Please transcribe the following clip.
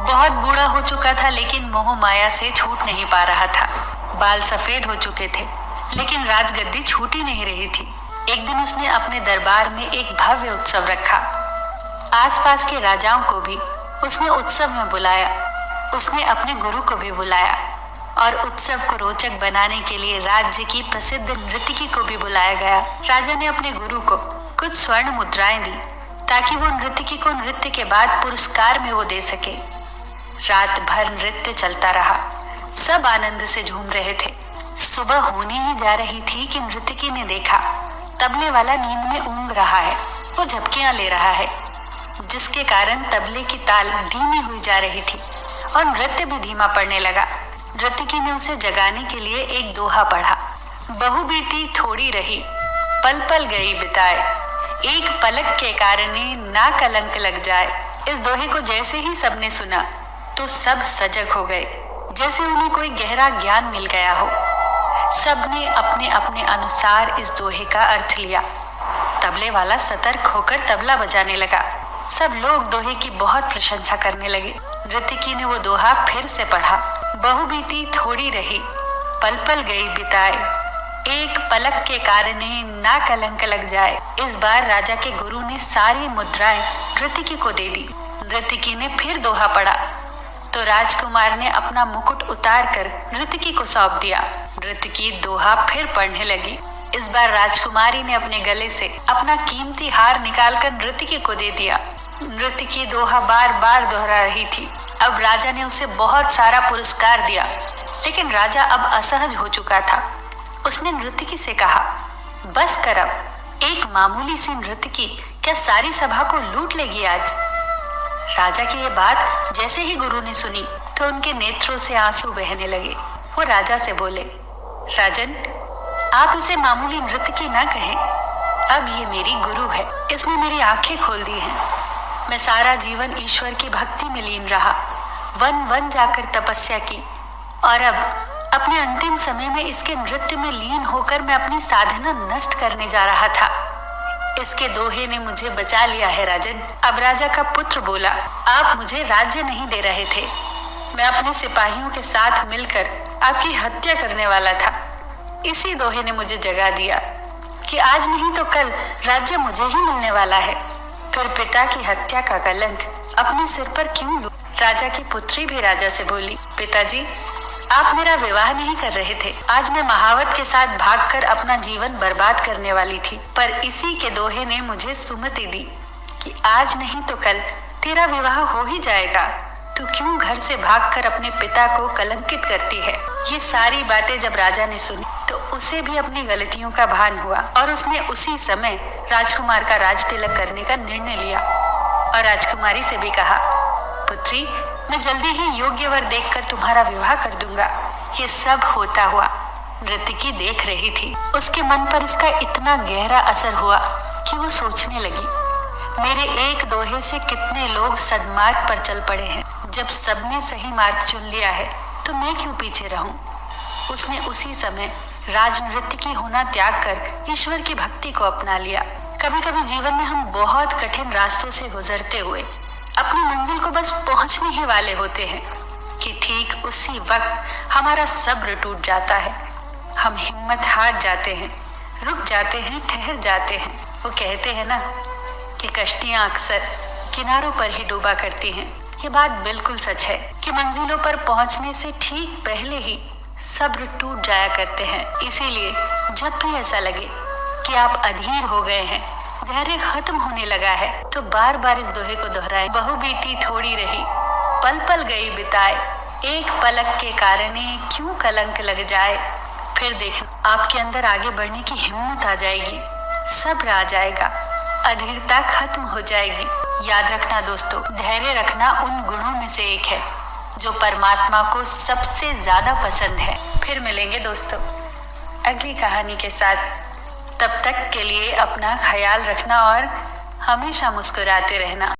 बहुत बूढ़ा हो चुका था लेकिन मोह माया से छूट नहीं पा रहा था। बाल सफेद हो चुके थे लेकिन राजगद्दी छूटी नहीं रही थी। एक दिन उसने अपने दरबार में एक भव्य उत्सव रखा। आसपास के राजाओं को भी उसने उत्सव में बुलाया। उसने अपने गुरु को भी बुलाया और उत्सव को रोचक बनाने के लिए राज्य की प्रसिद्ध नर्तकी को भी बुलाया गया। राजा ने अपने गुरु को कुछ स्वर्ण मुद्राएं दी ताकि वो नर्तकी को नृत्य के बाद पुरस्कार में वो दे सके। रात भर नृत्य चलता रहा। सब आनंद से झूम रहे थे। सुबह होने ही जा रही थी कि नर्तकी ने देखा तबले वाला नींद में ऊँग रहा है। वो झपकियां ले रहा है जिसके कारण तबले की ताल धीमी हुई जा रही थी और नृत्य भी धीमा पड़ने लगा। नर्तकी ने उसे जगाने के लिए एक दोहा पढ़ा। बहु बीती थोड़ी रही, पल पल गई बिताए, एक पलक के कारणे ना कलंक लग जाए। इस दोहे को जैसे ही सबने सुना तो सब सजग हो गए, जैसे उन्हें कोई गहरा ज्ञान मिल गया हो। सबने अपने अपने अनुसार इस दोहे का अर्थ लिया। तबले वाला सतर्क होकर तबला बजाने लगा। सब लोग दोहे की बहुत प्रशंसा करने लगे। नर्तकी ने वो दोहा फिर से पढ़ा। बहु बीती थोड़ी रही, पल पल गई बिताए, एक पलक के कारणे ना कलंक लग जाए। इस बार राजा के गुरु ने सारी मुद्राएं नर्तकी को दे दी। नर्तकी ने फिर दोहा पढ़ा तो राजकुमार ने अपना मुकुट उतार कर नर्तकी को सौंप दिया। नर्तकी दोहा फिर पढ़ने लगी। इस बार राजकुमारी ने अपने गले से अपना कीमती हार निकालकर नर्तकी को दे दिया। नर्तकी दोहा बार बार दोहरा रही थी। अब राजा ने उसे बहुत सारा पुरस्कार दिया लेकिन राजा अब असहज हो चुका था। उसने नर्तकी से कहा, बस कर अब, एक मामूली सी नर्तकी क्या सारी सभा को लूट लेगी आज? राजा की ये बात जैसे ही गुरु ने सुनी तो उनके नेत्रों से आंसू बहने लगे। वो राजा से बोले, राजन, आप इसे मामूली नर्तकी ना कहें। अब ये मेरी गुरु है। इसने मेरी आंखें खोल दी हैं। मैं सारा जीवन ईश्वर की भक्ति में लीन रहा, वन वन जाकर तपस्या की और अब अपने अंतिम समय में इसके नृत्य में लीन होकर मैं अपनी साधना नष्ट करने जा रहा था। इसके दोहे ने मुझे बचा लिया है राजन। अब राजा का पुत्र बोला, आप मुझे राज्य नहीं दे रहे थे। मैं अपने सिपाहियों के साथ मिलकर आपकी हत्या करने वाला था। इसी दोहे ने मुझे जगा दिया कि आज नहीं तो कल राज्य मुझे ही मिलने वाला है। फिर पिता की हत्या का कलंक अपने सिर पर क्यों लूं? राजा की पुत्री भी राजा से बोली, पिताजी, आप मेरा विवाह नहीं कर रहे थे। आज मैं महावत के साथ भागकर अपना जीवन बर्बाद करने वाली थी, पर इसी के दोहे ने मुझे सुमति दी कि आज नहीं तो कल तेरा विवाह हो ही जाएगा। तू क्यों घर से भागकर अपने पिता को कलंकित करती है? ये सारी बातें जब राजा ने सुनी तो उसे भी अपनी गलतियों का भान हुआ और उसने उसी समय राजकुमार का राज तिलक करने का निर्णय लिया और राजकुमारी से भी कहा, पुत्री, मैं जल्दी ही योग्य वर देखकर तुम्हारा विवाह कर दूंगा। ये सब होता हुआ नर्तकी देख रही थी। उसके मन पर इसका इतना गहरा असर हुआ कि वो सोचने लगी, मेरे एक दोहे से कितने लोग सद्मार्ग पर चल पड़े हैं। जब सबने सही मार्ग चुन लिया है तो मैं क्यों पीछे रहूं? उसने उसी समय राजनर्तकी होना त्याग कर ईश्वर की भक्ति को अपना लिया। कभी कभी जीवन में हम बहुत कठिन रास्तों से गुजरते हुए अपनी मंजिल को बस पहुंचने ही वाले होते हैं कि ठीक उसी वक्त हमारा सब्र टूट जाता है। हम हिम्मत हार जाते हैं, रुक जाते हैं, ठहर जाते हैं। वो कहते हैं ना कि कश्तियां अक्सर किनारों पर ही डूबा करती हैं। ये बात बिल्कुल सच है कि मंजिलों पर पहुंचने से ठीक पहले ही सब्र टूट जाया करते हैं। इसीलिए जब भी ऐसा लगे कि आप अधीर हो गए हैं, धैर्य खत्म होने लगा है, तो बार बार इस दोहे को दोहराएं। बहु बीती थोड़ी रही, पल पल गई बिताए, एक पलक के कारणे क्यों कलंक लग जाए। फिर देखना आपके अंदर आगे बढ़ने की हिम्मत आ जाएगी, सब्र आ जाएगा, अधीरता खत्म हो जाएगी। याद रखना दोस्तों, धैर्य रखना उन गुणों में से एक है जो परमात्मा को सबसे ज्यादा पसंद है। फिर मिलेंगे दोस्तों अगली कहानी के साथ। तब तक के लिए अपना ख्याल रखना और हमेशा मुस्कुराते रहना।